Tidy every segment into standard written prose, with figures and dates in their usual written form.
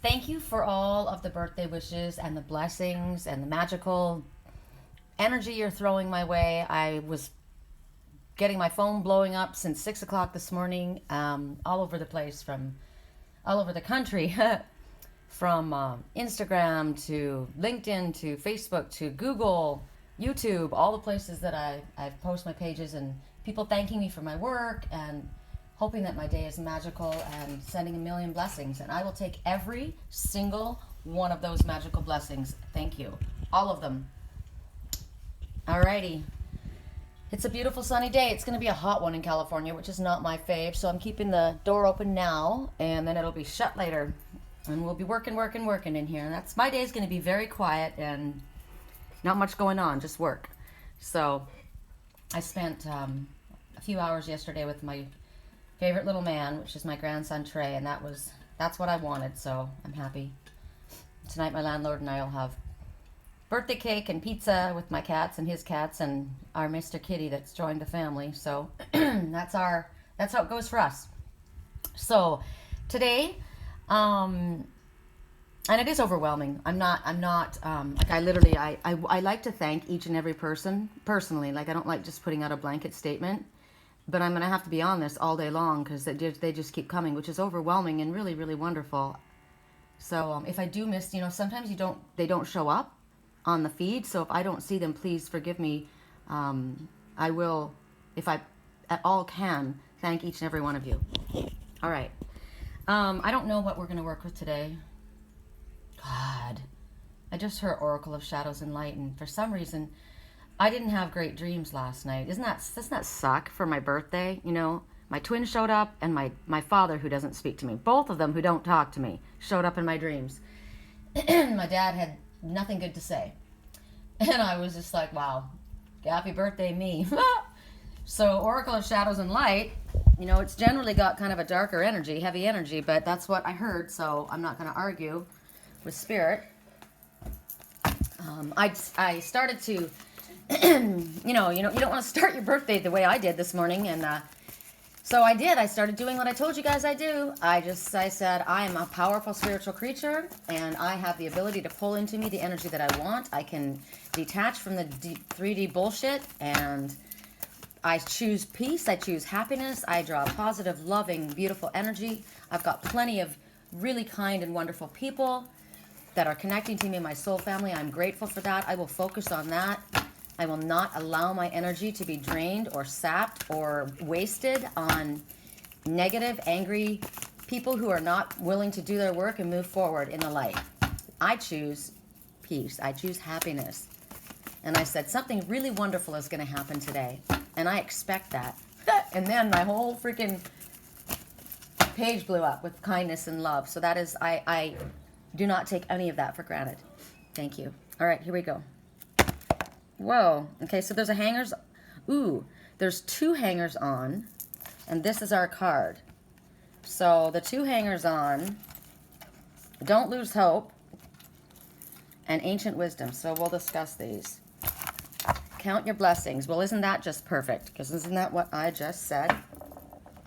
Thank you for all of the birthday wishes and the blessings and the magical energy you're throwing my way. I was getting my phone blowing up since 6 o'clock this morning, all over the place, from all over the country, from Instagram to LinkedIn to Facebook to Google, YouTube, all the places that I post my pages, and people thanking me for my work and hoping that my day is magical and sending a million blessings. And I will take every single one of those magical blessings. Thank you. All of them. Alrighty. It's a beautiful sunny day. It's going to be a hot one in California, which is not my fave. So I'm keeping the door open now, and then it'll be shut later. And we'll be working in here. And my day is going to be very quiet and not much going on, just work. So I spent a few hours yesterday with my favorite little man, which is my grandson Trey, and that's what I wanted, so I'm happy. Tonight my landlord and I will have birthday cake and pizza with my cats and his cats and our Mr. Kitty that's joined the family. So that's how it goes for us. So today, and it is overwhelming. I'm not like, I like to thank each and every person personally. Like, I don't like just putting out a blanket statement. But I'm going to have to be on this all day long because they just keep coming, which is overwhelming and really, really wonderful. So if I do miss, sometimes they don't show up on the feed. So if I don't see them, please forgive me. I will, if I at all can, thank each and every one of you. All right. I don't know what we're going to work with today. God, I just heard Oracle of Shadows and Light, and for some reason, I didn't have great dreams last night. Doesn't that suck for my birthday? My twin showed up, and my father, who doesn't speak to me, both of them who don't talk to me, showed up in my dreams. My dad had nothing good to say. And I was just like, wow, happy birthday, me. So Oracle of Shadows and Light, it's generally got kind of a darker energy, heavy energy, but that's what I heard, so I'm not going to argue with spirit. I started to... you don't want to start your birthday the way I did this morning, and so I did. I started doing what I told you guys I do. I said I am a powerful spiritual creature, and I have the ability to pull into me the energy that I want. I can detach from the 3D bullshit, and I choose peace. I choose happiness. I draw positive, loving, beautiful energy. I've got plenty of really kind and wonderful people that are connecting to me, my soul family. I'm grateful for that. I will focus on that. I will not allow my energy to be drained or sapped or wasted on negative, angry people who are not willing to do their work and move forward in the light. I choose peace. I choose happiness. And I said, something really wonderful is going to happen today. And I expect that. And then my whole freaking page blew up with kindness and love. So that is, I do not take any of that for granted. Thank you. All right, here we go. Whoa. Okay, so there's a hangers. Ooh, there's 2 hangers on, and this is our card. So the 2 hangers on, don't lose hope, and ancient wisdom. So we'll discuss these. Count your blessings. Well, isn't that just perfect? Because isn't that what I just said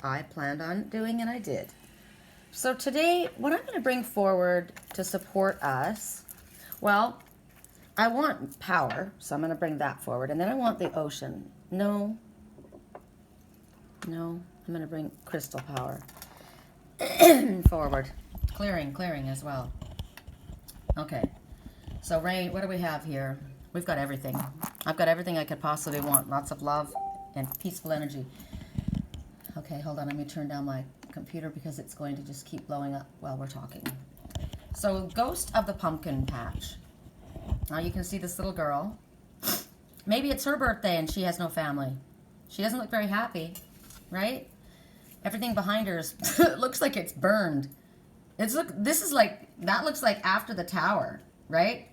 I planned on doing, and I did. So today, what I'm going to bring forward to support us, well, I want power, so I'm going to bring that forward. And then I want the ocean. No, I'm going to bring crystal power forward. Clearing as well. Okay, so Ray, what do we have here? We've got everything. I've got everything I could possibly want. Lots of love and peaceful energy. Okay, hold on. Let me turn down my computer because it's going to just keep blowing up while we're talking. So, Ghost of the Pumpkin Patch. Now you can see this little girl. Maybe it's her birthday and she has no family. She doesn't look very happy, right? Everything behind her looks like it's burned. That looks like after the tower, right?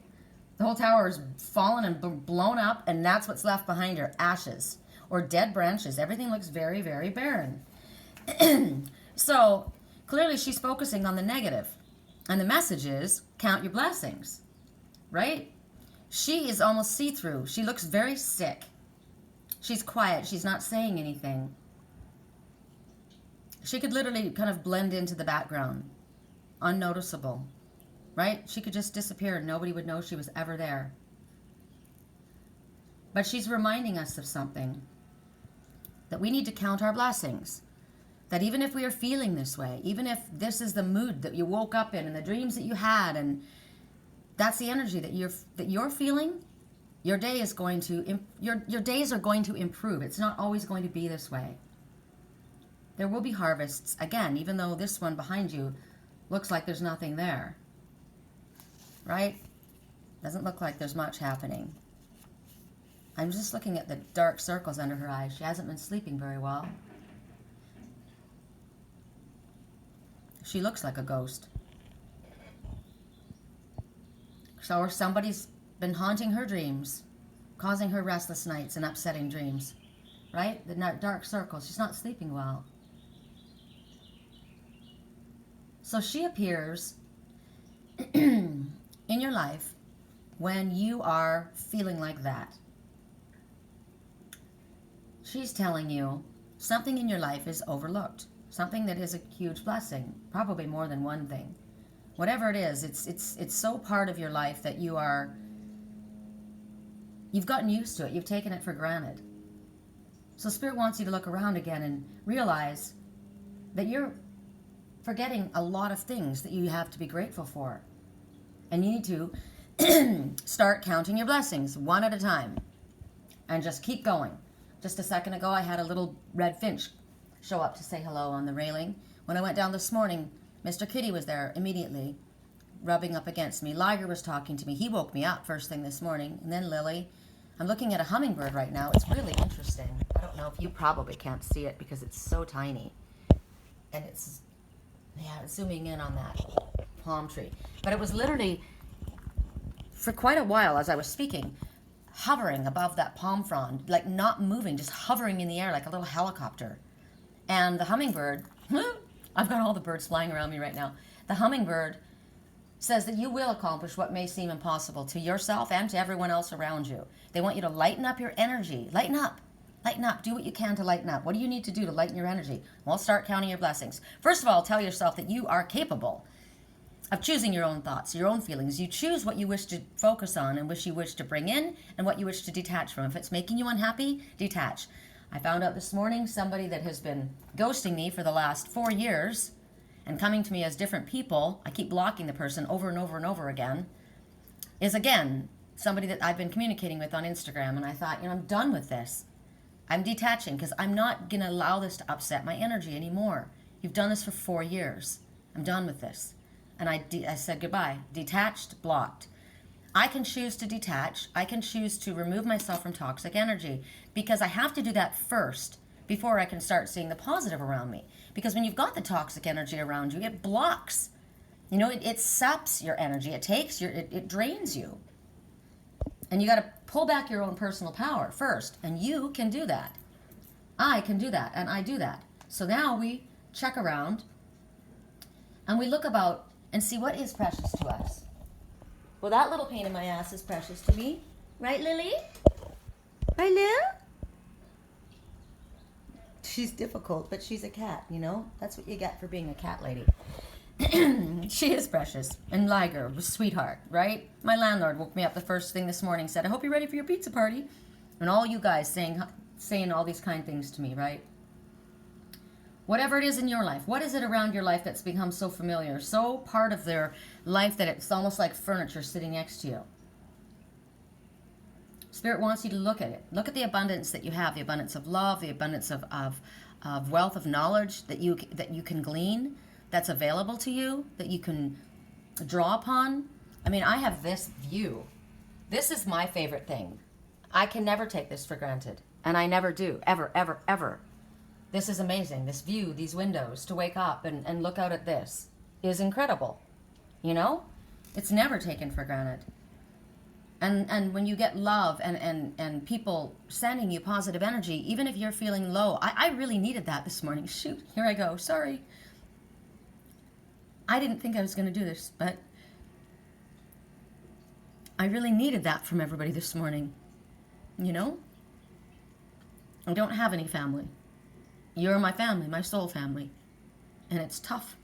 The whole tower is fallen and blown up, and that's what's left behind her, ashes or dead branches. Everything looks very, very barren. So clearly she's focusing on the negative. And the message is, count your blessings, right? She is almost see-through. She looks very sick. She's quiet. She's not saying anything. She could literally kind of blend into the background, unnoticeable. right? She could just disappear and nobody would know she was ever there. But she's reminding us of something, that we need to count our blessings. That even if we are feeling this way, even if this is the mood that you woke up in and the dreams that you had, and that's the energy that you're feeling, your day is going to your days are going to improve. It's not always going to be this way. There will be harvests again, even though this one behind you looks like there's nothing there. Right? Doesn't look like there's much happening. I'm just looking at the dark circles under her eyes. She hasn't been sleeping very well. She looks like a ghost. So, or somebody's been haunting her dreams, causing her restless nights and upsetting dreams. Right? The dark circles. She's not sleeping well. So she appears in your life when you are feeling like that. She's telling you something in your life is overlooked. Something that is a huge blessing. Probably more than one thing. Whatever it is, it's so part of your life that you've gotten used to it. You've taken it for granted. So Spirit wants you to look around again and realize that you're forgetting a lot of things that you have to be grateful for. And you need to start counting your blessings one at a time. And just keep going. Just a second ago, I had a little red finch show up to say hello on the railing. When I went down this morning, Mr. Kitty was there immediately, rubbing up against me. Liger was talking to me. He woke me up first thing this morning. And then Lily. I'm looking at a hummingbird right now. It's really interesting. I don't know if you probably can't see it because it's so tiny. And it's zooming in on that palm tree. But it was literally, for quite a while as I was speaking, hovering above that palm frond, like not moving, just hovering in the air like a little helicopter. And the hummingbird, I've got all the birds flying around me right now. The hummingbird says that you will accomplish what may seem impossible to yourself and to everyone else around you. They want you to lighten up your energy. Lighten up. Lighten up. Do what you can to lighten up. What do you need to do to lighten your energy? Well, start counting your blessings. First of all, tell yourself that you are capable of choosing your own thoughts, your own feelings. You choose what you wish to focus on and what you wish to bring in and what you wish to detach from. If it's making you unhappy, detach. I found out this morning somebody that has been ghosting me for the last 4 years and coming to me as different people, I keep blocking the person over and over and over again, is again somebody that I've been communicating with on Instagram. And I thought, I'm done with this. I'm detaching because I'm not going to allow this to upset my energy anymore. You've done this for 4 years. I'm done with this. And I said goodbye. Detached, blocked. I can choose to detach. I can choose to remove myself from toxic energy because I have to do that first before I can start seeing the positive around me. Because when you've got the toxic energy around you, it blocks. It saps your energy. It takes it drains you. And you got to pull back your own personal power first. And you can do that. I can do that. And I do that. So now we check around and we look about and see what is precious to us. Well, that little pain in my ass is precious to me. Right, Lily? Right, Lil? She's difficult, but she's a cat, That's what you get for being a cat lady. She is precious. And Liger was a sweetheart, right? My landlord woke me up the first thing this morning, said, I hope you're ready for your pizza party. And all you guys saying all these kind things to me, right? Whatever it is in your life, what is it around your life that's become so familiar, so part of their life that it's almost like furniture sitting next to you? Spirit wants you to look at it. Look at the abundance that you have, the abundance of love, the abundance of wealth of knowledge that you can glean, that's available to you, that you can draw upon. I mean, I have this view. This is my favorite thing. I can never take this for granted. And I never do. Ever, ever, ever. This is amazing. This view, these windows, to wake up and look out at this is incredible. It's never taken for granted. And when you get love and people sending you positive energy, even if you're feeling low, I really needed that this morning. Shoot, here I go. Sorry. I didn't think I was going to do this, but I really needed that from everybody this morning. I don't have any family. You're my family, my soul family. And it's tough.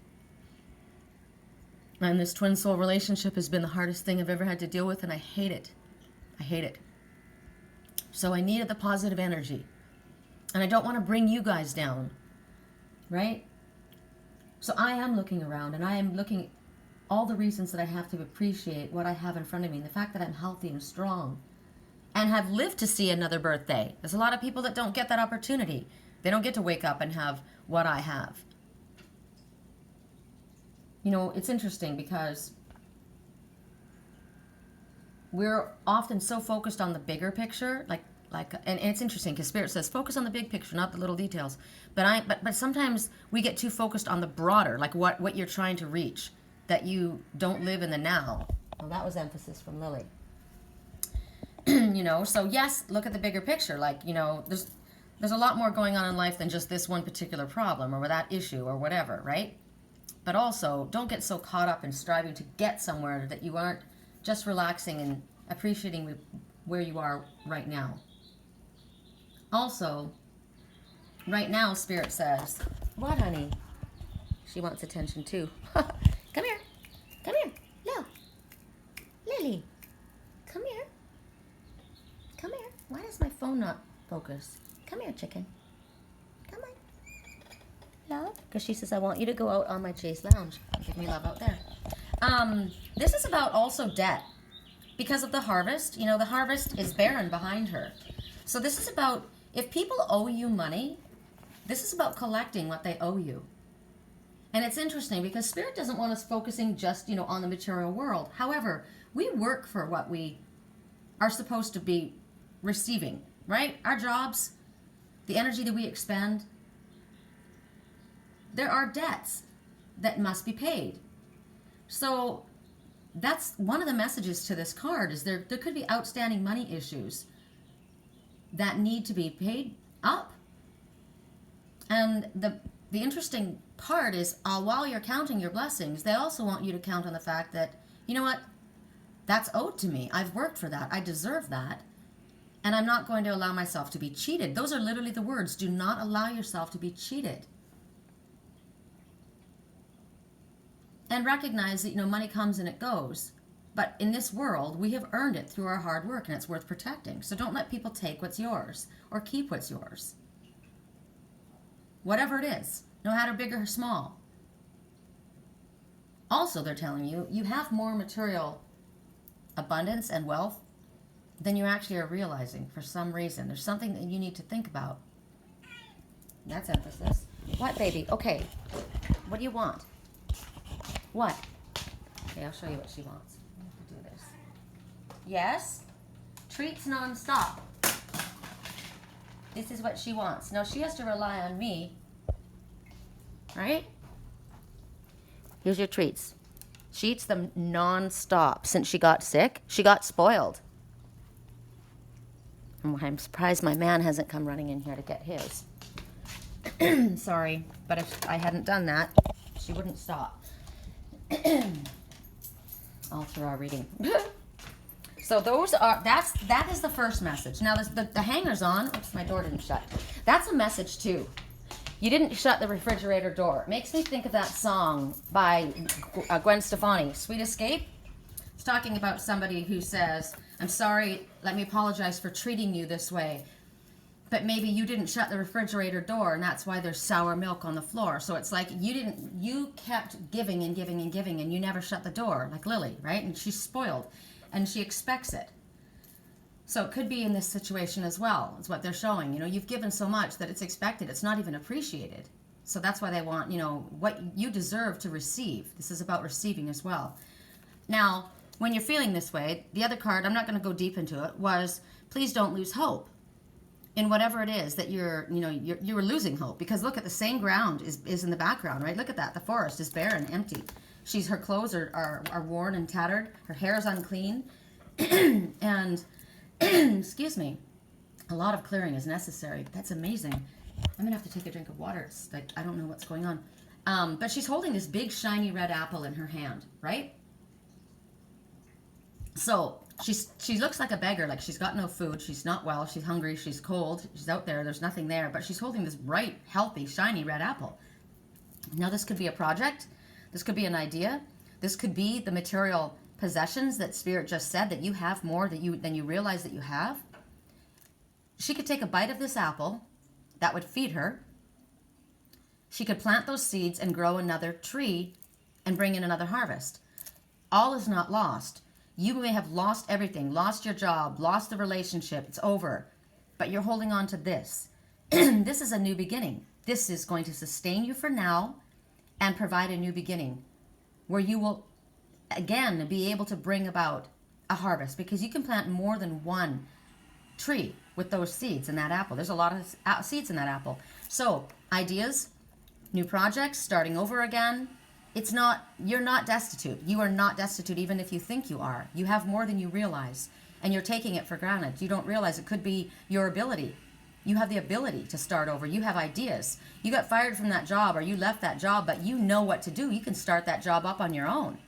And this twin soul relationship has been the hardest thing I've ever had to deal with, and I hate it. I hate it. So I needed the positive energy. And I don't want to bring you guys down, right? So I am looking around, and I am looking at all the reasons that I have to appreciate what I have in front of me. The fact that I'm healthy and strong and have lived to see another birthday. There's a lot of people that don't get that opportunity. They don't get to wake up and have what I have. You know, it's interesting because we're often so focused on the bigger picture, and it's interesting because Spirit says focus on the big picture, not the little details. But sometimes we get too focused on the broader, like what you're trying to reach, that you don't live in the now. Well, that was emphasis from Lily. You know, so yes, look at the bigger picture. Like, you know, there's a lot more going on in life than just this one particular problem or that issue or whatever, right? But also, don't get so caught up in striving to get somewhere that you aren't just relaxing and appreciating where you are right now. Also, right now, Spirit says, what, honey? She wants attention too. Come here. Come here. No. Lily. Come here. Come here. Why does my phone not focus? Come here, chicken. Come on. Love? Because she says, I want you to go out on my Chase Lounge. Give me love out there. This is about also debt. Because of the harvest. You know, the harvest is barren behind her. So this is about, if people owe you money, this is about collecting what they owe you. And it's interesting because Spirit doesn't want us focusing just, you know, on the material world. However, we work for what we are supposed to be receiving, right? Our jobs, the energy that we expend. There are debts that must be paid. So that's one of the messages to this card is there could be outstanding money issues that need to be paid up. And the interesting part is while you're counting your blessings, they also want you to count on the fact that, you know what, that's owed to me. I've worked for that. I deserve that. And I'm not going to allow myself to be cheated. Those are literally the words. Do not allow yourself to be cheated. And recognize that, you know, money comes and it goes. But in this world, we have earned it through our hard work, and it's worth protecting. So don't let people take what's yours or keep what's yours. Whatever it is, no matter big or small. Also, they're telling you, you have more material abundance and wealth than you actually are realizing for some reason. There's something that you need to think about. That's emphasis. What, baby? Okay. What do you want? What? Okay, I'll show you what she wants. Do this. Yes? Treats nonstop. This is what she wants. Now, she has to rely on me. Right? Here's your treats. She eats them nonstop. Since she got sick, she got spoiled. I'm surprised my man hasn't come running in here to get his. Sorry, but if I hadn't done that, she wouldn't stop. All through our reading. So that is the first message. Now the hanger's on. Oops, my door didn't shut. That's a message too. You didn't shut the refrigerator door. It makes me think of that song by Gwen Stefani, Sweet Escape. It's talking about somebody who says, I'm sorry, let me apologize for treating you this way. But maybe you didn't shut the refrigerator door, and that's why there's sour milk on the floor. So it's like you kept giving and giving and giving, and you never shut the door, like Lily, right? And she's spoiled, and she expects it. So it could be in this situation as well. It's what they're showing. You know, you've given so much that it's expected. It's not even appreciated. So that's why they want, you know, what you deserve to receive. This is about receiving as well. Now, when you're feeling this way, the other card, I'm not going to go deep into it, was please don't lose hope in whatever it is that you're losing hope. Because look at the same ground is in the background, right? Look at that. The forest is barren, empty. Her clothes are worn and tattered. Her hair is unclean. And, excuse me, a lot of clearing is necessary. That's amazing. I'm going to have to take a drink of water. It's like, I don't know what's going on. But she's holding this big, shiny red apple in her hand, right? So she looks like a beggar, like she's got no food, she's not well, she's hungry, she's cold, she's out there, there's nothing there, but she's holding this bright, healthy, shiny red apple. Now this could be a project, this could be an idea, This could be the material possessions that Spirit just said that you have more than you realize that you have. She could take a bite of this apple. That would feed her. She could plant those seeds and grow another tree and bring in another harvest. All is not lost. You may have lost everything, lost your job, lost the relationship. It's over. But you're holding on to this. This is a new beginning. This is going to sustain you for now and provide a new beginning where you will, again, be able to bring about a harvest, because you can plant more than one tree with those seeds in that apple. There's a lot of seeds in that apple. So ideas, new projects, starting over again. You're not destitute. You are not destitute, even if you think you are. You have more than you realize, and you're taking it for granted. You don't realize it could be your ability. You have the ability to start over. You have ideas. You got fired from that job, or you left that job, but you know what to do. You can start that job up on your own.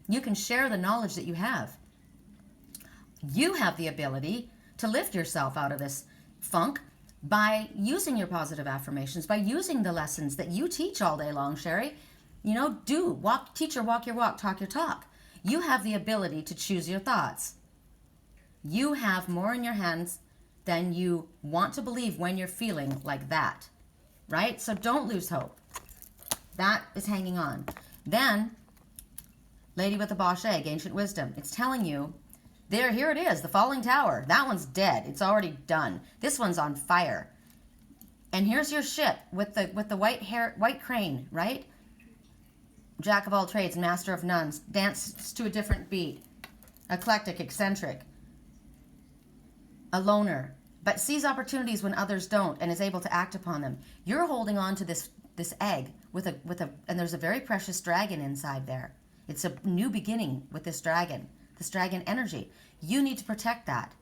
You can share the knowledge that you have. You have the ability to lift yourself out of this funk by using your positive affirmations, by using the lessons that you teach all day long, Sherry. You know, teach your walk your walk, talk your talk. You have the ability to choose your thoughts. You have more in your hands than you want to believe when you're feeling like that, right? So don't lose hope. That is hanging on. Then, Lady with the Bosch egg, ancient wisdom. It's telling you, here it is, the falling tower. That one's dead. It's already done. This one's on fire. And here's your ship with the white crane, right? Jack of all trades, master of none, dances to a different beat, eclectic, eccentric, a loner, but sees opportunities when others don't and is able to act upon them. You're holding on to this egg and there's a very precious dragon inside there. It's a new beginning with this dragon energy. You need to protect that.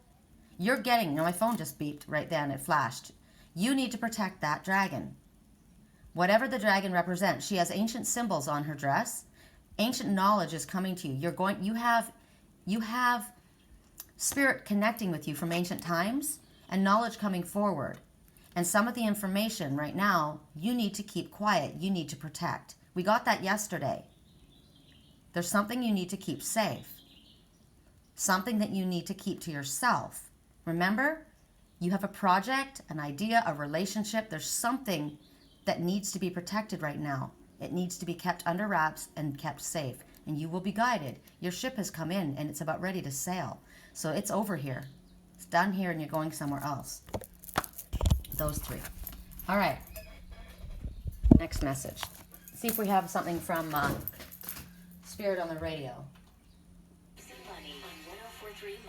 My phone just beeped right then, it flashed. You need to protect that dragon. Whatever the dragon represents, she has ancient symbols on her dress. Ancient knowledge is coming to you. You have spirit connecting with you from ancient times and knowledge coming forward. And some of the information right now, you need to keep quiet. You need to protect. We got that yesterday. There's something you need to keep safe. Something that you need to keep to yourself. Remember, you have a project, an idea, a relationship. There's something that needs to be protected right now. It needs to be kept under wraps and kept safe. And you will be guided. Your ship has come in and it's about ready to sail. So it's over here. It's done here and you're going somewhere else. Those three. All right. Next message. See if we have something from Spirit on the radio.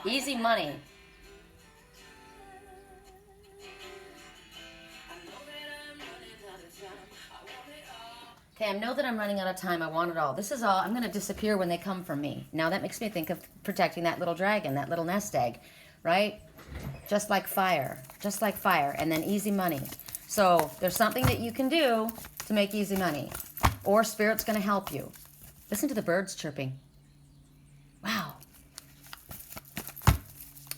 Easy money. Okay, I know that I'm running out of time. I want it all. This is all. I'm going to disappear when they come from me. Now that makes me think of protecting that little dragon, that little nest egg, right? Just like fire. Just like fire. And then easy money. So there's something that you can do to make easy money. Or Spirit's going to help you. Listen to the birds chirping. Wow.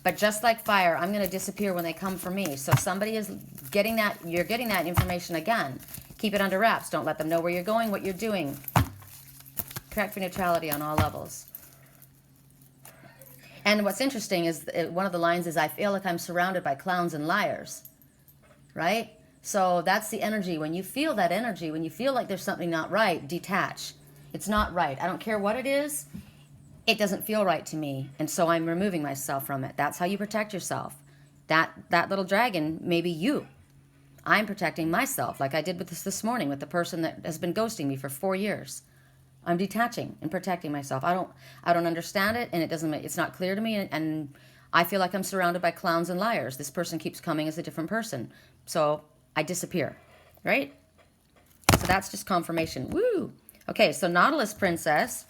But just like fire, I'm going to disappear when they come for me. So somebody is getting that, you're getting that information again. Keep it under wraps. Don't let them know where you're going, what you're doing. Correct for neutrality on all levels. And what's interesting is, one of the lines is, I feel like I'm surrounded by clowns and liars. Right? So that's the energy. When you feel that energy, when you feel like there's something not right, detach. It's not right. I don't care what it is. It doesn't feel right to me, and so I'm removing myself from it. That's how you protect yourself. That little dragon may be you. I'm protecting myself, like I did with this morning with the person that has been ghosting me for 4 years. I'm detaching and protecting myself. I don't understand it, and it's not clear to me, and I feel like I'm surrounded by clowns and liars. This person keeps coming as a different person, so I disappear, right? So that's just confirmation. Woo! Okay, so Nautilus Princess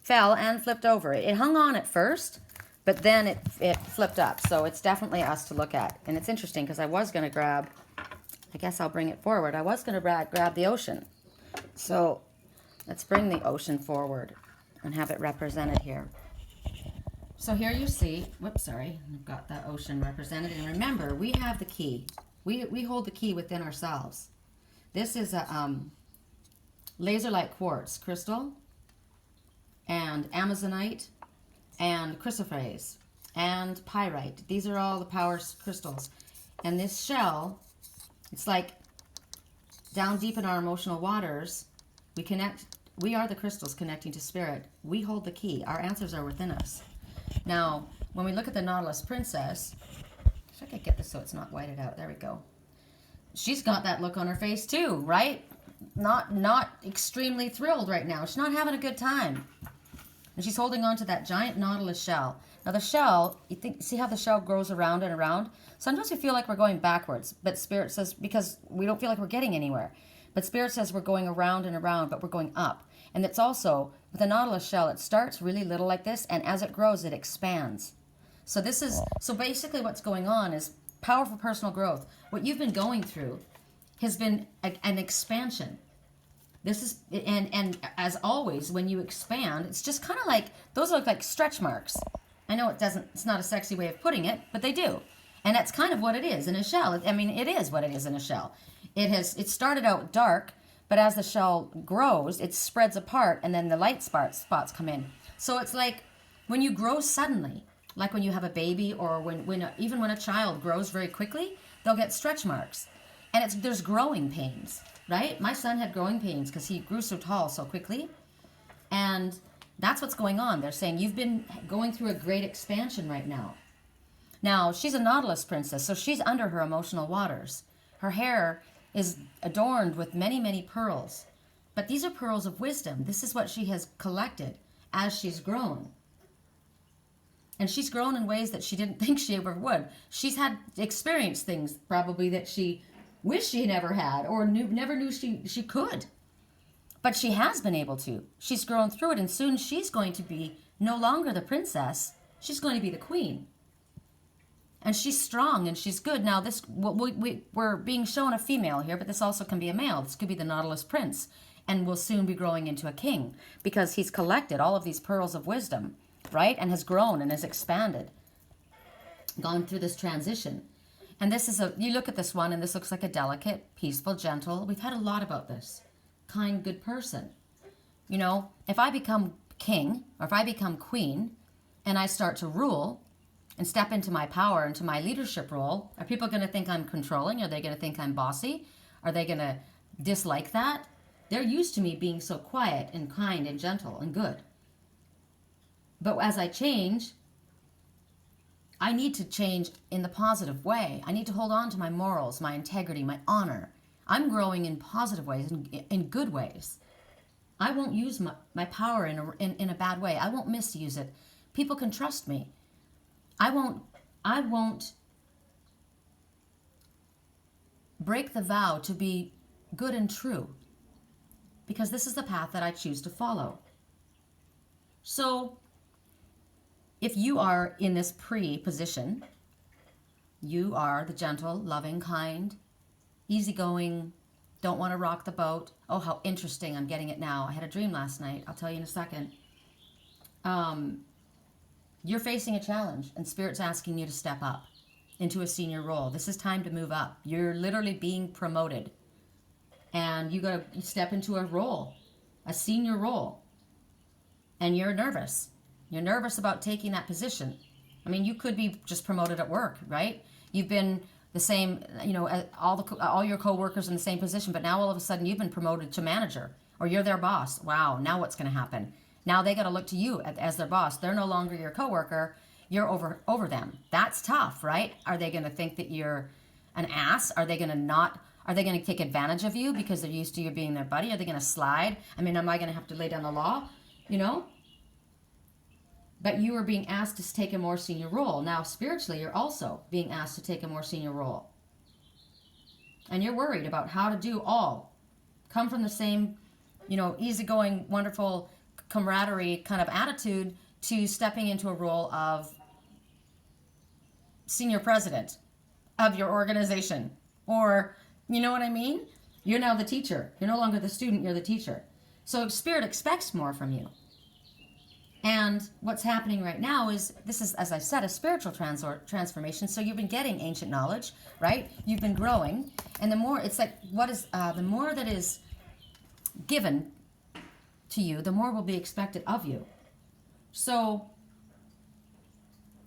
fell and flipped over. It hung on at first, but then it flipped up. So it's definitely us to look at. And it's interesting because I was going to grab, I guess I'll bring it forward. I was going to grab the ocean. So let's bring the ocean forward and have it represented here. So here you see, whoops, sorry, I've got that ocean represented. And remember, we have the key. We hold the key within ourselves. This is a laser light quartz crystal. and amazonite and chrysoprase and pyrite. These are all the power crystals. And this shell, it's like down deep in our emotional waters, we are the crystals connecting to spirit. We hold the key. Our answers are within us. Now, when we look at the Nautilus Princess, if I could get this so it's not whited out. There we go. She's got that look on her face too, right? Not extremely thrilled right now. She's not having a good time. And she's holding on to that giant Nautilus shell. Now the shell, see how the shell grows around and around? Sometimes we feel like we're going backwards, but Spirit says, because we don't feel like we're getting anywhere. But Spirit says we're going around and around, but we're going up. And it's also, with the Nautilus shell, it starts really little like this, and as it grows, it expands. So basically what's going on is powerful personal growth. What you've been going through has been an expansion. This is, and as always, when you expand, it's just kind of like, those look like stretch marks. I know it's not a sexy way of putting it, but they do. And that's kind of what it is in a shell. I mean, it is what it is in a shell. It started out dark, but as the shell grows, it spreads apart, and then the light spots come in. So it's like when you grow suddenly, like when you have a baby, or even when a child grows very quickly, they'll get stretch marks. And there's growing pains, right? My son had growing pains because he grew so tall so quickly. And that's what's going on. They're saying you've been going through a great expansion right now. Now, she's a Nautilus princess, so she's under her emotional waters. Her hair is adorned with many, many pearls. But these are pearls of wisdom. This is what she has collected as she's grown. And she's grown in ways that she didn't think she ever would. She's had experienced things probably that she wished she never had, or never knew she could. But she has been able to. She's grown through it, and soon she's going to be no longer the princess. She's going to be the queen. And she's strong and she's good. Now, we're being shown a female here, but this also can be a male. This could be the Nautilus prince, and will soon be growing into a king because he's collected all of these pearls of wisdom, right? And has grown and has expanded, gone through this transition. And this is you look at this one, and this looks like a delicate, peaceful, gentle. We've had a lot about this. Kind, good person. You know, if I become king or if I become queen and I start to rule and step into my power, into my leadership role, are people going to think I'm controlling? Are they going to think I'm bossy? Are they going to dislike that? They're used to me being so quiet and kind and gentle and good. But as I change, I need to change in the positive way. I need to hold on to my morals, my integrity, my honor. I'm growing in positive ways, in good ways. I won't use my power in a bad way. I won't misuse it. People can trust me. I won't break the vow to be good and true, because this is the path that I choose to follow. So if you are in this pre-position, you are the gentle, loving, kind, easygoing, don't want to rock the boat. Oh, how interesting. I'm getting it now. I had a dream last night. I'll tell you in a second. You're facing a challenge, and Spirit's asking you to step up into a senior role. This is time to move up. You're literally being promoted, and you got to step into a role, a senior role, and you're nervous. You're nervous about taking that position. I mean, you could be just promoted at work, right? You've been the same, you know, all your coworkers in the same position, but now all of a sudden you've been promoted to manager, or you're their boss. Wow, now what's going to happen? Now they got to look to you as their boss. They're no longer your coworker. You're over them. That's tough, right? Are they going to think that you're an ass? Are they going to take advantage of you because they're used to you being their buddy? Are they going to slide? I mean, am I going to have to lay down the law? You know? But you are being asked to take a more senior role. Now, spiritually, you're also being asked to take a more senior role. And you're worried about how to do all. Come from the same, you know, easygoing, wonderful camaraderie kind of attitude to stepping into a role of senior president of your organization. Or, you know what I mean? You're now the teacher. You're no longer the student, you're the teacher. So Spirit expects more from you. And what's happening right now is, this is, as I said, a spiritual transformation. So you've been getting ancient knowledge, right? You've been growing. And the more, it's like, the more that is given to you, the more will be expected of you. So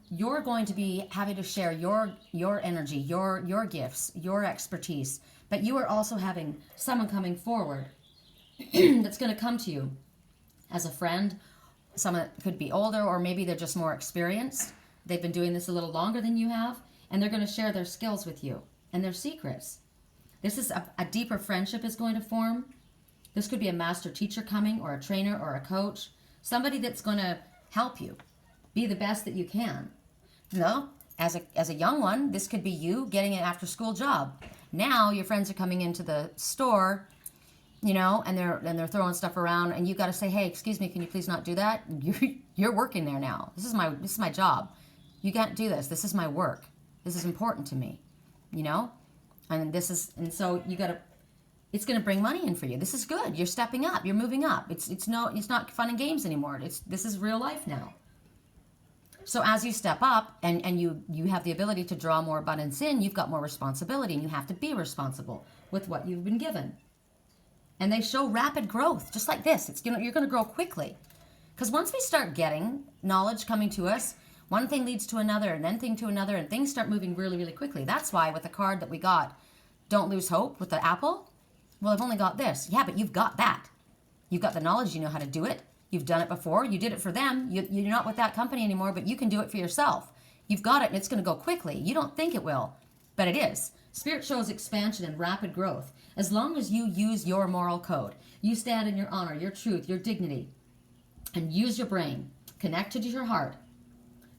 you're going to be having to share your energy, your gifts, your expertise, but you are also having someone coming forward that's going to come to you as a friend. Someone that could be older, or maybe they're just more experienced. They've been doing this a little longer than you have, and they're going to share their skills with you and their secrets. This is a deeper friendship is going to form. This could be a master teacher coming, or a trainer, or a coach, somebody that's going to help you be the best that you can. You know, as a young one, this could be you getting an after-school job. Now your friends are coming into the store, you know, and they're throwing stuff around, and you got to say, hey, excuse me, can you please not do that? You're working there now. This is my job. You can't do this. This is my work. This is important to me, you know, and so you got to. It's going to bring money in for you. This is good. You're stepping up. You're moving up. It's not fun and games anymore. This is real life now. So as you step up and you have the ability to draw more abundance in, you've got more responsibility, and you have to be responsible with what you've been given. And they show rapid growth, just like this. You're going to grow quickly. Because once we start getting knowledge coming to us, one thing leads to another, and then thing to another, and things start moving really, really quickly. That's why with the card that we got, Don't Lose Hope, with the apple, well, I've only got this. Yeah, but you've got that. You've got the knowledge. You know how to do it. You've done it before. You did it for them. You're not with that company anymore, but you can do it for yourself. You've got it, and it's going to go quickly. You don't think it will, but it is. Spirit shows expansion and rapid growth. As long as you use your moral code, you stand in your honor, your truth, your dignity, and use your brain, connected to your heart,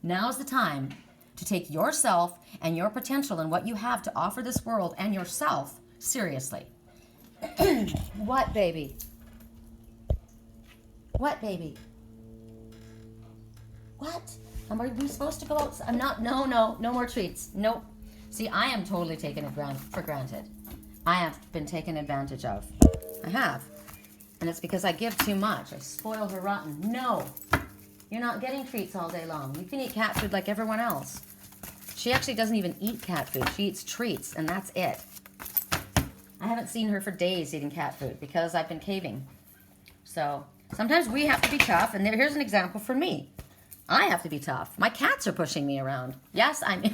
now's the time to take yourself and your potential and what you have to offer this world and yourself seriously. What, baby? What, baby? What? Are we supposed to go out? I'm not. No more treats. Nope. See, I am totally taken for granted. I have been taken advantage of. I have. And it's because I give too much. I spoil her rotten. No. You're not getting treats all day long. You can eat cat food like everyone else. She actually doesn't even eat cat food. She eats treats, and that's it. I haven't seen her for days eating cat food because I've been caving. So sometimes we have to be tough, and here's an example for me. I have to be tough. My cats are pushing me around. Yes, I'm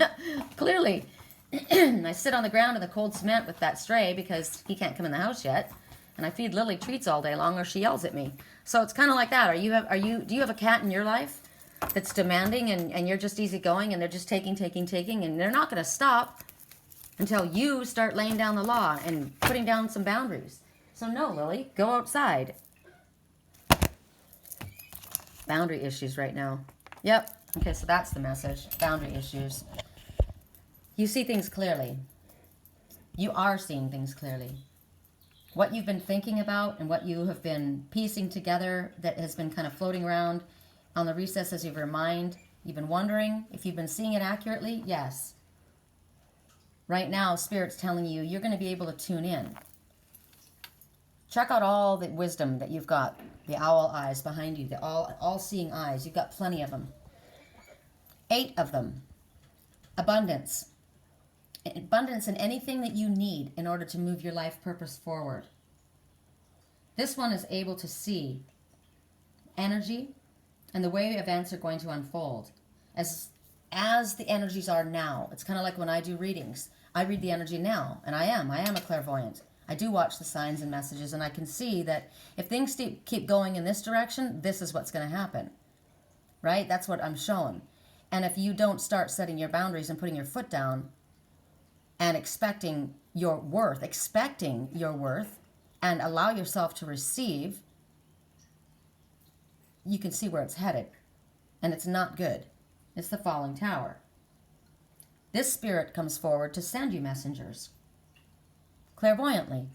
clearly. I sit on the ground in the cold cement with that stray because he can't come in the house yet, and I feed Lily treats all day long, or she yells at me. So it's kind of like that. Do you have a cat in your life that's demanding, and you're just easygoing, and they're just taking, and they're not going to stop until you start laying down the law and putting down some boundaries. So no, Lily, go outside. Boundary issues right now. Yep. Okay, so that's the message. Boundary issues. You see things clearly. You are seeing things clearly. What you've been thinking about and what you have been piecing together that has been kind of floating around on the recesses of your mind, you've been wondering if you've been seeing it accurately. Yes. Right now, Spirit's telling you you're going to be able to tune in. Check out all the wisdom that you've got. The owl eyes behind you, the all-seeing eyes. You've got plenty of them. 8 of them. Abundance. Abundance in anything that you need in order to move your life purpose forward. This one is able to see energy and the way events are going to unfold. As the energies are now. It's kind of like when I do readings. I read the energy now, and I am a clairvoyant. I do watch the signs and messages, and I can see that if things keep going in this direction, this is what's going to happen. Right? That's what I'm showing. And if you don't start setting your boundaries and putting your foot down and expecting your worth, and allow yourself to receive, you can see where it's headed. And it's not good. It's the falling tower. This spirit comes forward to send you messengers. Clairvoyantly.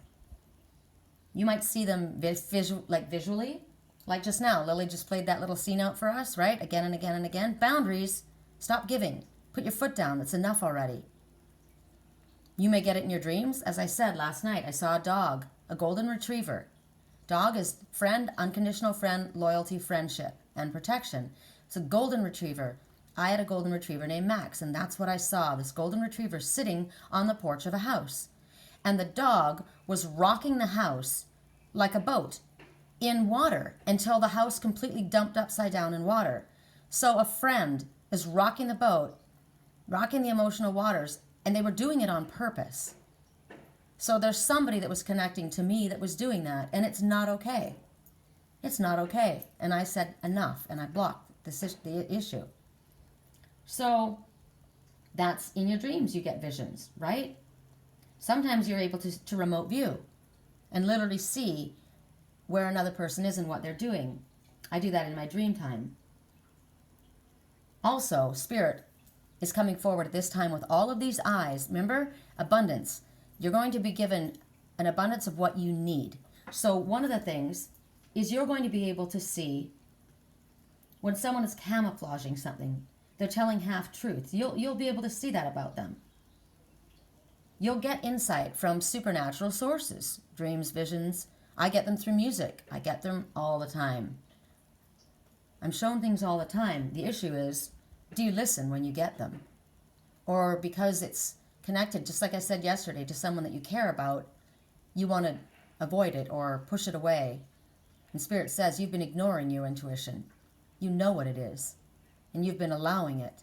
You might see them visually. Like just now, Lily just played that little scene out for us, right? Again and again and again. Boundaries. Stop giving. Put your foot down. That's enough already. You may get it in your dreams. As I said last night, I saw a dog, a golden retriever. Dog is friend, unconditional friend, loyalty, friendship, and protection. It's a golden retriever. I had a golden retriever named Max, and that's what I saw, this golden retriever sitting on the porch of a house. And the dog was rocking the house like a boat. in water until the house completely dumped upside down in water. So a friend is rocking the boat, rocking the emotional waters, and they were doing it on purpose. So there's somebody that was connecting to me that was doing that, and it's not okay. It's not okay. And I said enough, and I blocked the issue. So that's in your dreams you get visions, right? Sometimes you're able to remote view and literally see where another person is and what they're doing. I do that in my dream time. Also, Spirit is coming forward at this time with all of these eyes. Remember, abundance. You're going to be given an abundance of what you need. So one of the things is you're going to be able to see when someone is camouflaging something, they're telling half-truths. You'll be able to see that about them. You'll get insight from supernatural sources, dreams, visions. I get them through music. I get them all the time. I'm shown things all the time. The issue is, do you listen when you get them? Or because it's connected, just like I said yesterday, to someone that you care about, you want to avoid it or push it away. And Spirit says you've been ignoring your intuition. You know what it is. And you've been allowing it.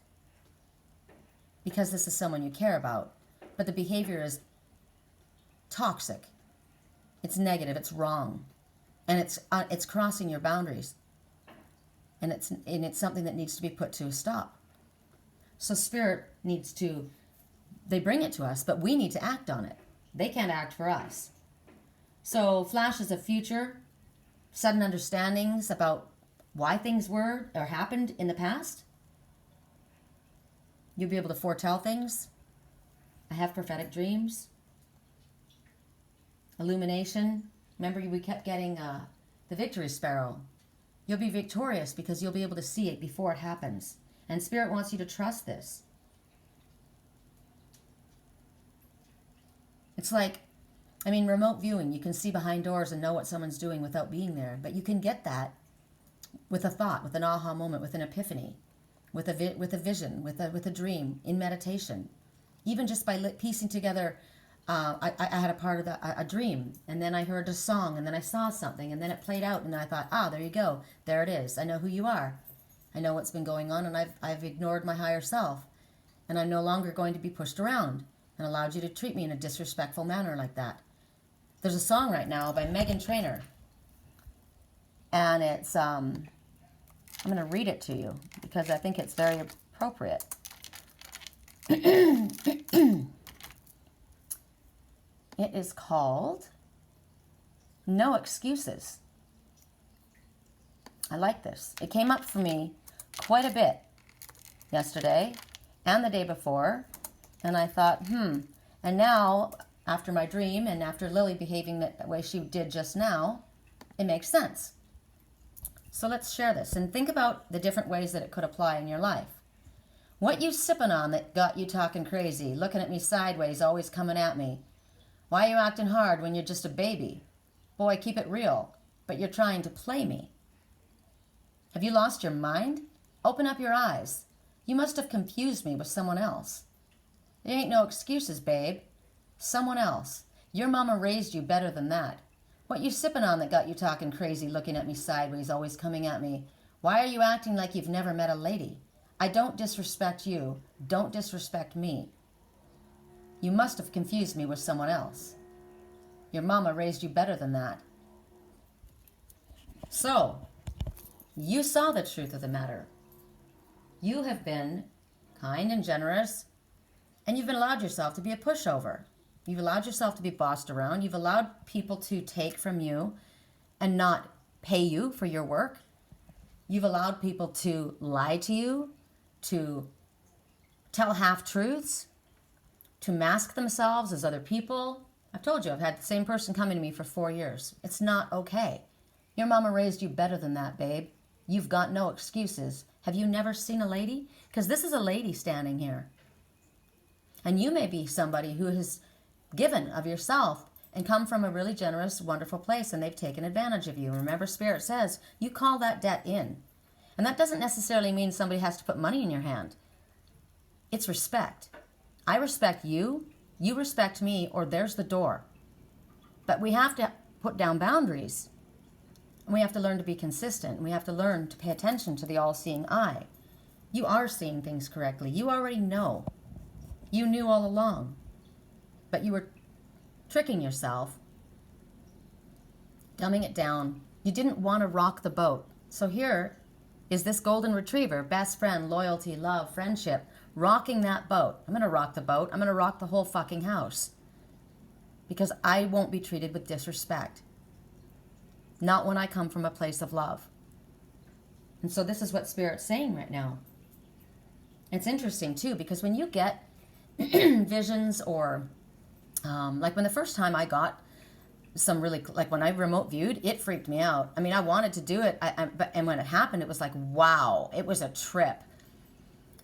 Because this is someone you care about. But the behavior is toxic. It's negative. It's wrong. And it's crossing your boundaries. And it's something that needs to be put to a stop. So Spirit needs to, they bring it to us, but we need to act on it. They can't act for us. So flashes of future, sudden understandings about why things were or happened in the past. You'll be able to foretell things. I have prophetic dreams. Illumination. Remember, we kept getting the victory sparrow. You'll be victorious because you'll be able to see it before it happens. And Spirit wants you to trust this. It's like, remote viewing. You can see behind doors and know what someone's doing without being there. But you can get that with a thought, with an aha moment, with an epiphany, with a vision, with a dream, in meditation. Even just by piecing together, I had a part of a dream, and then I heard a song, and then I saw something, and then it played out, and I thought, there you go. There it is. I know who you are. I know what's been going on, and I've ignored my higher self, and I'm no longer going to be pushed around and allowed you to treat me in a disrespectful manner like that. There's a song right now by Megan Trainor, and it's, I'm going to read it to you because I think it's very appropriate. It is called No Excuses. I like this. It came up for me quite a bit yesterday and the day before, and I thought, and now, after my dream and after Lily behaving the way she did just now, it makes sense. So let's share this and think about the different ways that it could apply in your life. What you sipping on that got you talking crazy, looking at me sideways, always coming at me? Why are you acting hard when you're just a baby? Boy, keep it real, but you're trying to play me. Have you lost your mind? Open up your eyes. You must have confused me with someone else. There ain't no excuses, babe. Someone else. Your mama raised you better than that. What you sipping on that got you talking crazy, looking at me sideways, always coming at me? Why are you acting like you've never met a lady? I don't disrespect you. Don't disrespect me. You must have confused me with someone else. Your mama raised you better than that. So, you saw the truth of the matter. You have been kind and generous, and you've allowed yourself to be a pushover. You've allowed yourself to be bossed around. You've allowed people to take from you and not pay you for your work. You've allowed people to lie to you, to tell half-truths, to mask themselves as other people. I've told you, I've had the same person coming to me for 4 years. It's not okay. Your mama raised you better than that, babe. You've got no excuses. Have you never seen a lady? Because this is a lady standing here. And you may be somebody who has given of yourself and come from a really generous, wonderful place, and they've taken advantage of you. Remember, Spirit says, you call that debt in. And that doesn't necessarily mean somebody has to put money in your hand. It's respect. I respect you, you respect me, or there's the door. But we have to put down boundaries. We have to learn to be consistent. We have to learn to pay attention to the all-seeing eye. You are seeing things correctly. You already know. You knew all along. But you were tricking yourself, dumbing it down. You didn't want to rock the boat. So here is this golden retriever, best friend, loyalty, love, friendship, rocking that boat. I'm going to rock the boat. I'm going to rock the whole fucking house. Because I won't be treated with disrespect. Not when I come from a place of love. And so this is what Spirit's saying right now. It's interesting too, because when you get visions or like when the first time I got some really, like when I remote viewed, it freaked me out. I mean, I wanted to do it, and when it happened, it was like, wow, it was a trip.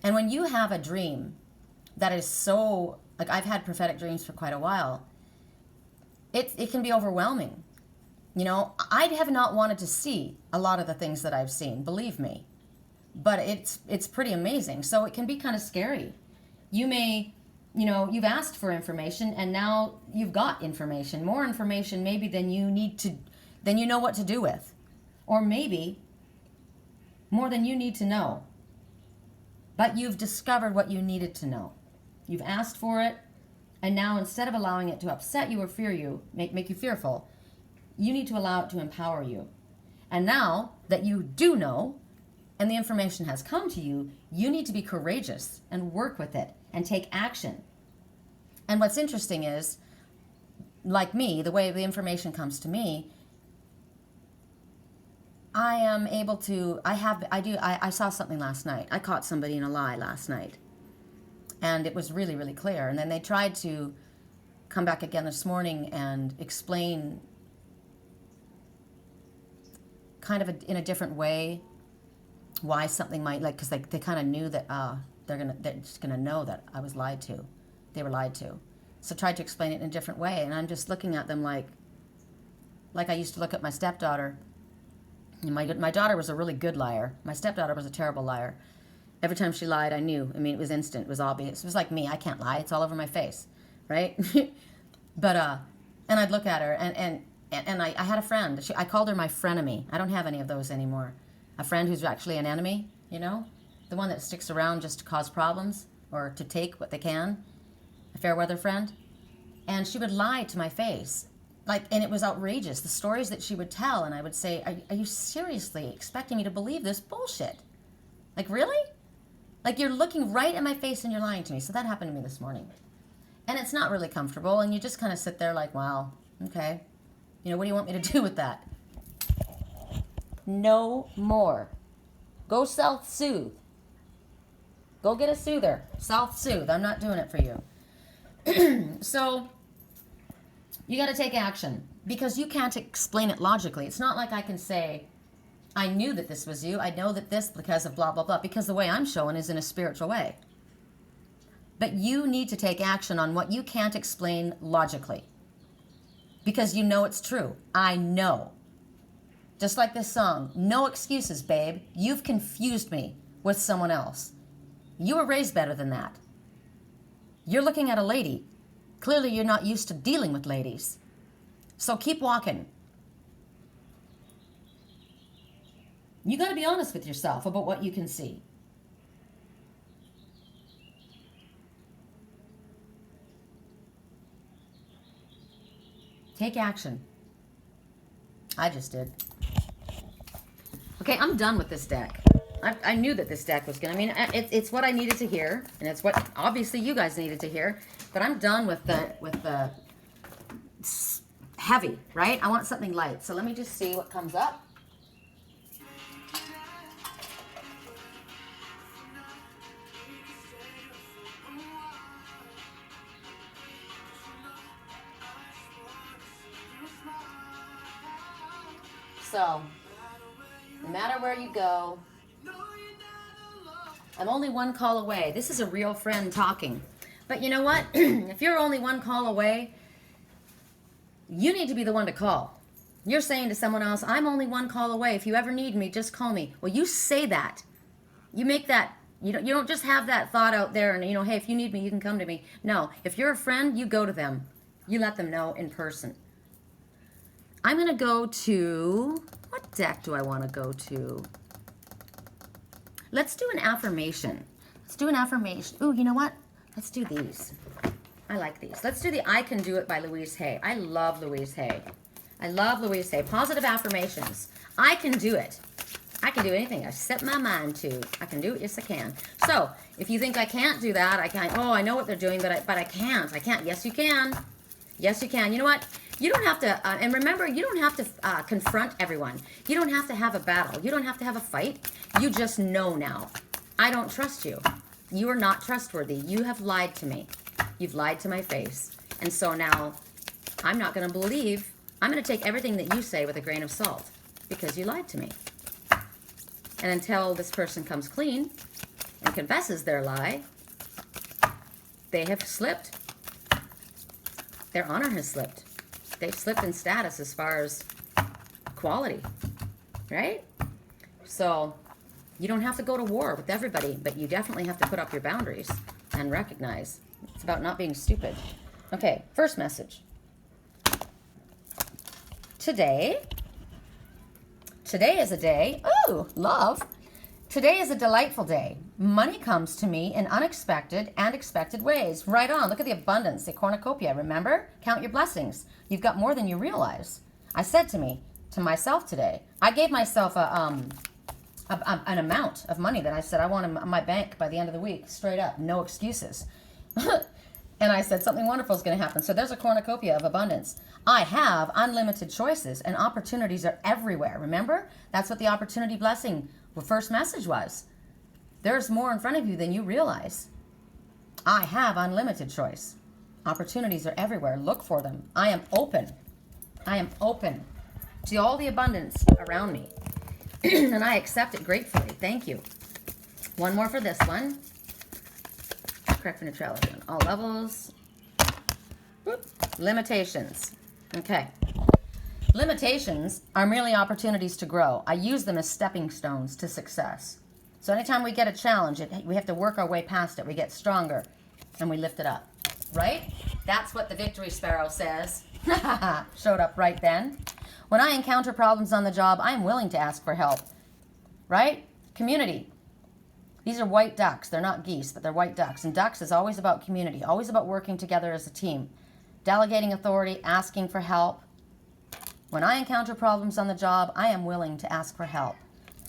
And when you have a dream that is so, like I've had prophetic dreams for quite a while, it can be overwhelming. You know, I have not wanted to see a lot of the things that I've seen, believe me. But it's pretty amazing. So it can be kind of scary. You may, you know, you've asked for information and now you've got information. More information maybe than you need to, than you know what to do with. Or maybe more than you need to know. But you've discovered what you needed to know. You've asked for it, and now instead of allowing it to upset you or fear you, make you fearful, you need to allow it to empower you. And now that you do know, and the information has come to you, you need to be courageous and work with it and take action. And what's interesting is, like me, the way the information comes to me, I am able to, I saw something last night. I caught somebody in a lie last night. And it was really, really clear. And then they tried to come back again this morning and explain kind of in a different way why something might, like, because they kind of knew that they're just gonna know that I was lied to. They were lied to. So tried to explain it in a different way, and I'm just looking at them like I used to look at my stepdaughter. And my daughter was a really good liar. My stepdaughter was a terrible liar. Every time she lied, I knew. I mean, it was instant. It was obvious. It was like me. I can't lie. It's all over my face, right? But and I'd look at her, and I had a friend. I called her my frenemy. I don't have any of those anymore. A friend who's actually an enemy, you know? The one that sticks around just to cause problems or to take what they can. A fair weather friend. And she would lie to my face. And it was outrageous. The stories that she would tell, and I would say, are you seriously expecting me to believe this bullshit? Like, really? Like, you're looking right at my face and you're lying to me. So that happened to me this morning. And it's not really comfortable, and you just kind of sit there like, wow, okay. You know, what do you want me to do with that? No more. Go self-soothe. Go get a soother. Self-soothe. I'm not doing it for you. So, you got to take action. Because you can't explain it logically. It's not like I can say, I knew that this was you. I know that this because of blah, blah, blah. Because the way I'm showing is in a spiritual way. But you need to take action on what you can't explain logically. Because you know it's true. I know. Just like this song, no excuses, babe. You've confused me with someone else. You were raised better than that. You're looking at a lady. Clearly you're not used to dealing with ladies. So keep walking. You got to be honest with yourself about what you can see. Take action. I just did. Okay, I'm done with this deck. I knew that this deck was going to, I mean, it's what I needed to hear, and it's what obviously you guys needed to hear, but I'm done with the heavy, right? I want something light. So let me just see what comes up. So, no matter where you go, I'm only one call away. This is a real friend talking. But you know what? If you're only one call away, you need to be the one to call. You're saying to someone else, I'm only one call away. If you ever need me, just call me. Well, you say that. You make that. You don't just have that thought out there and, hey, if you need me, you can come to me. No. If you're a friend, you go to them. You let them know in person. I'm going to go to What deck do I want to go to? Let's do an affirmation. Let's do an affirmation. Ooh, you know what? Let's do these. I like these. Let's do the I Can Do It by Louise Hay. I love Louise Hay. I love Louise Hay. Positive affirmations. I can do it. I can do anything I set my mind to. I can do it. Yes, I can. So, if you think I can't do that, I can't. Oh, I know what they're doing, but I can't. I can't. Yes, you can. Yes, you can. You know what? You don't have to, and remember, you don't have to confront everyone. You don't have to have a battle. You don't have to have a fight. You just know now. I don't trust you. You are not trustworthy. You have lied to me. You've lied to my face. And so now, I'm not going to believe. I'm going to take everything that you say with a grain of salt because you lied to me. And until this person comes clean and confesses their lie, they have slipped. Their honor has slipped. They've slipped in status as far as quality, right? So you don't have to go to war with everybody, but you definitely have to put up your boundaries and recognize. It's about not being stupid. Okay, first message. Today is a day, ooh, love. Today is a delightful day. Money comes to me in unexpected and expected ways. Right on. Look at the abundance, the cornucopia. Remember? Count your blessings. You've got more than you realize. I said to myself today, I gave myself an amount of money that I said I want in my bank by the end of the week. Straight up. No excuses. And I said something wonderful is going to happen. So there's a cornucopia of abundance. I have unlimited choices and opportunities are everywhere. Remember? That's what the opportunity blessing first message was. There's more in front of you than you realize. I have unlimited choice. Opportunities are everywhere. Look for them. I am open. I am open to all the abundance around me. And I accept it gratefully. Thank you. One more for this one. Correct for neutrality on all levels. Whoop. Limitations. Okay. Limitations are merely opportunities to grow. I use them as stepping stones to success. So anytime we get a challenge, we have to work our way past it. We get stronger and we lift it up. Right? That's what the victory sparrow says. Showed up right then. When I encounter problems on the job, I am willing to ask for help. Right? Community. These are white ducks. They're not geese, but they're white ducks. And ducks is always about community, always about working together as a team. Delegating authority, asking for help. When I encounter problems on the job, I am willing to ask for help.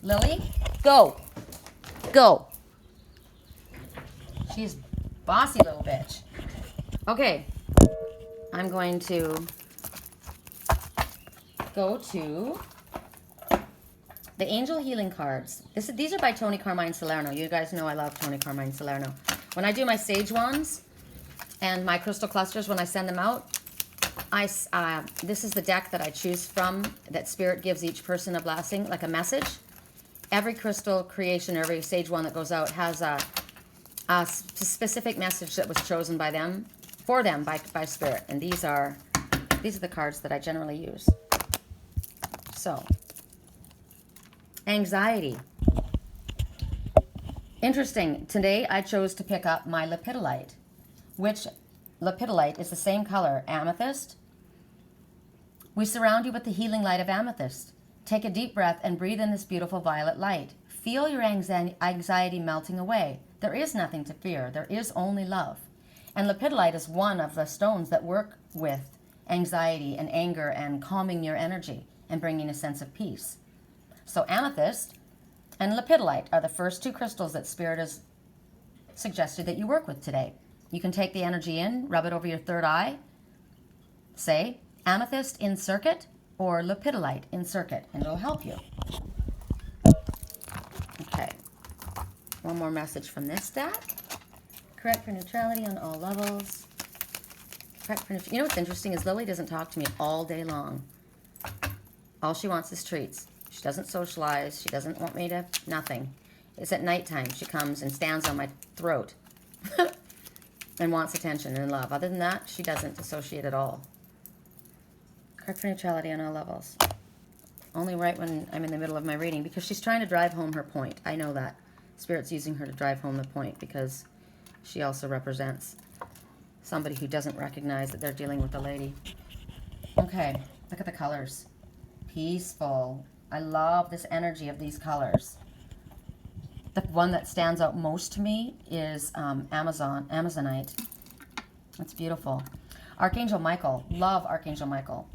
Lily, go. Go. She's bossy little bitch. Okay. I'm going to go to the Angel Healing cards. These are by Tony Carmine Salerno. You guys know I love Tony Carmine Salerno. When I do my sage wands and my crystal clusters, when I send them out, this is the deck that I choose from, that Spirit gives each person a blessing, like a message. Every crystal creation, every sage wand that goes out has a specific message that was chosen by them, for them by Spirit. And these are the cards that I generally use. So, anxiety. Interesting. Today I chose to pick up my lepidolite, which lepidolite is the same color, amethyst. We surround you with the healing light of amethyst. Take a deep breath and breathe in this beautiful violet light. Feel your anxiety melting away. There is nothing to fear. There is only love. And lepidolite is one of the stones that work with anxiety and anger and calming your energy and bringing a sense of peace. So amethyst and lepidolite are the first two crystals that Spirit has suggested that you work with today. You can take the energy in, rub it over your third eye, say amethyst in circuit or lepidolite in circuit, and it'll help you. Okay. One more message from this deck. Correct for neutrality on all levels. Correct for you know what's interesting is Lily doesn't talk to me all day long. All she wants is treats. She doesn't socialize. She doesn't want me to, nothing. It's at nighttime. She comes and stands on my throat and wants attention and love. Other than that, she doesn't associate at all. Correct for neutrality on all levels. Only right when I'm in the middle of my reading, because she's trying to drive home her point. I know that. Spirit's using her to drive home the point because she also represents somebody who doesn't recognize that they're dealing with a lady. Okay, look at the colors. Peaceful. I love this energy of these colors. The one that stands out most to me is Amazonite. It's beautiful. Archangel Michael, love Archangel Michael.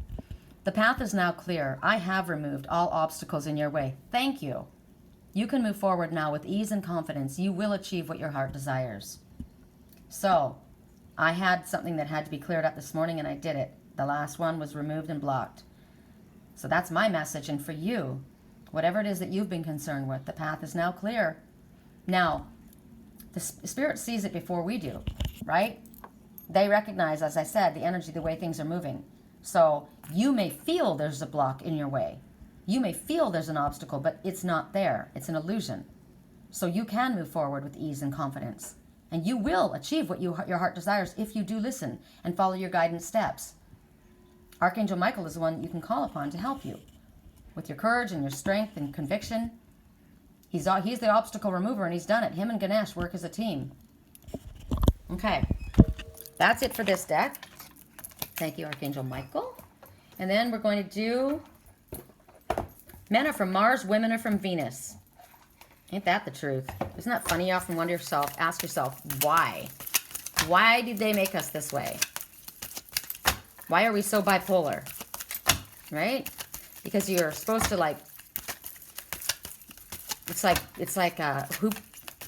The path is now clear. I have removed all obstacles in your way. Thank you. You can move forward now with ease and confidence. You will achieve what your heart desires. So, I had something that had to be cleared up this morning and I did it. The last one was removed and blocked. So that's my message. And for you, whatever it is that you've been concerned with, the path is now clear. Now, the Spirit sees it before we do, right? They recognize, as I said, the energy, the way things are moving. So you may feel there's a block in your way. You may feel there's an obstacle, but it's not there. It's an illusion. So you can move forward with ease and confidence. And you will achieve what your heart desires if you do listen and follow your guidance steps. Archangel Michael is the one you can call upon to help you with your courage and your strength and conviction. He's the obstacle remover, and he's done it. Him and Ganesh work as a team. Okay, that's it for this deck. Thank you, Archangel Michael. And then we're going to do men are from Mars, women are from Venus. Ain't that the truth? Isn't that funny? You often ask yourself, why? Why did they make us this way? Why are we so bipolar? Right? Because you're supposed to it's like who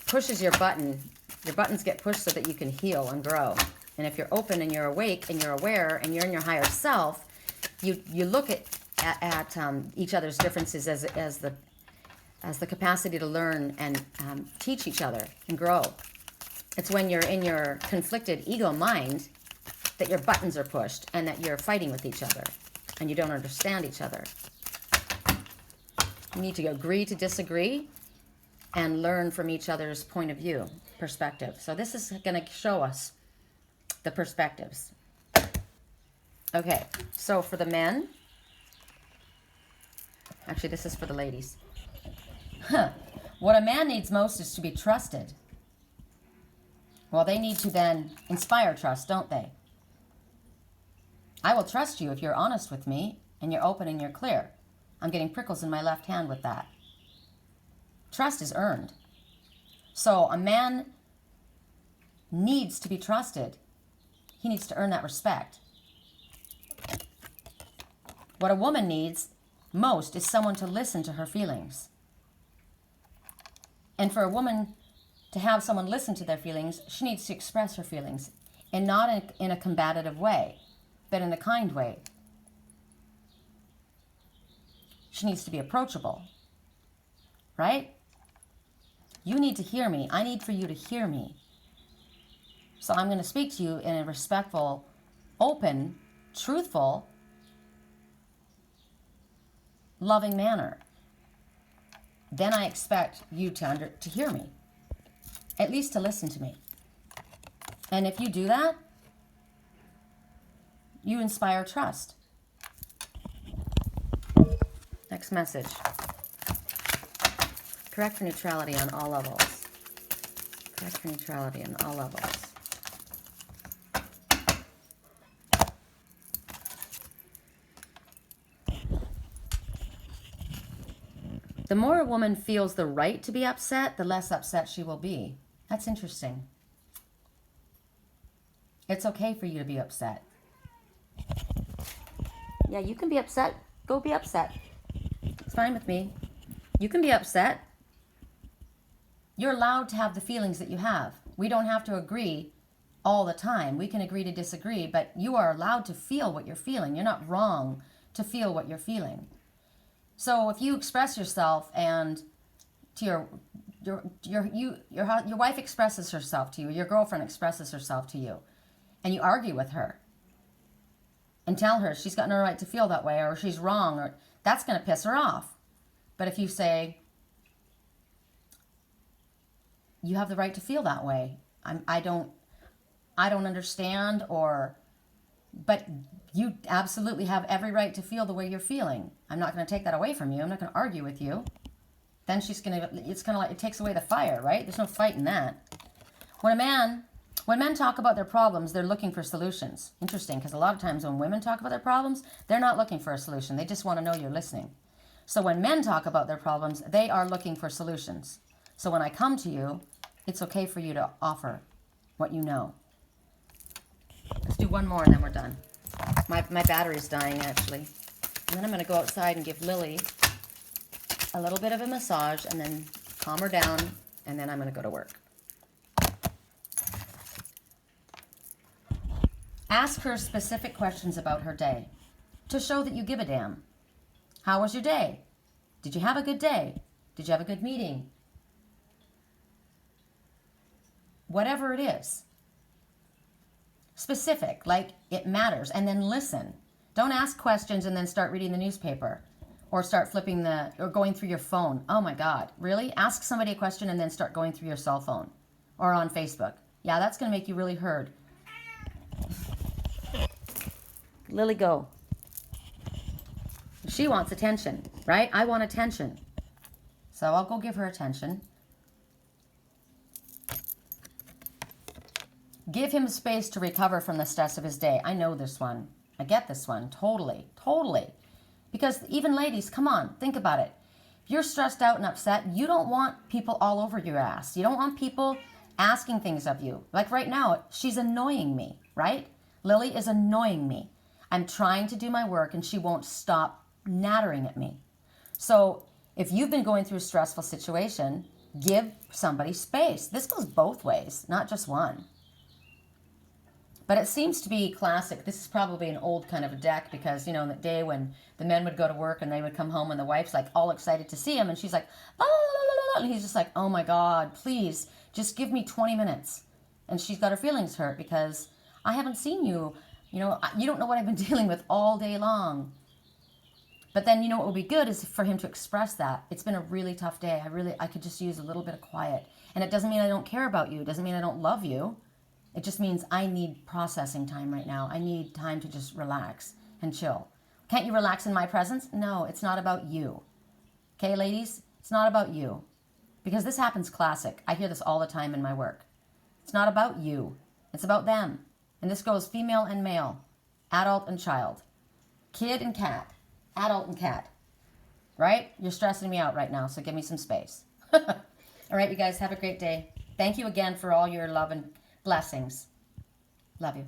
pushes your button? Your buttons get pushed so that you can heal and grow. And if you're open and you're awake and you're aware and you're in your higher self, you look at each other's differences as the capacity to learn and teach each other and grow. It's when you're in your conflicted ego mind that your buttons are pushed and that you're fighting with each other and you don't understand each other. You need to agree to disagree and learn from each other's point of view, perspective. So this is going to show us the perspectives. Okay, so for the men, actually this is for the ladies. What a man needs most is to be trusted. Well, they need to then inspire trust, don't they? I will trust you if you're honest with me and you're open and you're clear. I'm getting prickles in my left hand with that. Trust is earned. So a man needs to be trusted. He needs to earn that respect. What a woman needs most is someone to listen to her feelings. And for a woman to have someone listen to their feelings, she needs to express her feelings, and not in a combative way, but in a kind way. She needs to be approachable, right? You need to hear me. I need for you to hear me. So I'm going to speak to you in a respectful, open, truthful, loving manner. Then I expect you to hear me, at least to listen to me. And if you do that, you inspire trust. Next message. Correct for neutrality on all levels. Correct for neutrality on all levels. The more a woman feels the right to be upset, the less upset she will be. That's interesting. It's okay for you to be upset. Yeah, you can be upset. Go be upset. It's fine with me. You can be upset. You're allowed to have the feelings that you have. We don't have to agree all the time. We can agree to disagree, but you are allowed to feel what you're feeling. You're not wrong to feel what you're feeling. So if you express yourself and to your wife expresses herself to you, your girlfriend expresses herself to you, and you argue with her and tell her she's got no right to feel that way or she's wrong, or that's going to piss her off. But if you say, you have the right to feel that way, I don't understand, but you absolutely have every right to feel the way you're feeling. I'm not going to take that away from you. I'm not going to argue with you. Then it's kind of like it takes away the fire, right? There's no fight in that. When men talk about their problems, they're looking for solutions. Interesting, because a lot of times when women talk about their problems, they're not looking for a solution. They just want to know you're listening. So when men talk about their problems, they are looking for solutions. So when I come to you, it's okay for you to offer what you know. Let's do one more and then we're done. My battery's dying, actually. And then I'm going to go outside and give Lily a little bit of a massage and then calm her down, and then I'm going to go to work. Ask her specific questions about her day to show that you give a damn. How was your day? Did you have a good day? Did you have a good meeting? Whatever it is. Specific, like it matters. And then listen. Don't ask questions and then start reading the newspaper or start flipping or going through your phone. Oh my God, really? Ask somebody a question and then start going through your cell phone or on Facebook. Yeah, that's going to make you really heard. Lily, go. She wants attention, right? I want attention. So I'll go give her attention. Give him space to recover from the stress of his day. I know this one. I get this one. Totally. Totally. Because even ladies, come on, think about it. If you're stressed out and upset, you don't want people all over your ass. You don't want people asking things of you. Like right now, she's annoying me, right? Lily is annoying me. I'm trying to do my work and she won't stop nattering at me. So if you've been going through a stressful situation, give somebody space. This goes both ways, not just one. But it seems to be classic. This is probably an old kind of a deck because, you know, in the day when the men would go to work and they would come home and the wife's like all excited to see him and she's like, la, la, la, la, and he's just like, oh my God, please just give me 20 minutes. And she's got her feelings hurt because I haven't seen you. You know, you don't know what I've been dealing with all day long. But then, you know, what would be good is for him to express that. It's been a really tough day. I could just use a little bit of quiet. And it doesn't mean I don't care about you. It doesn't mean I don't love you. It just means I need processing time right now. I need time to just relax and chill. Can't you relax in my presence? No, it's not about you. Okay, ladies? It's not about you. Because this happens classic. I hear this all the time in my work. It's not about you. It's about them. And this goes female and male, adult and child, kid and cat, adult and cat. Right? You're stressing me out right now, so give me some space. All right, you guys, have a great day. Thank you again for all your love and blessings. Love you.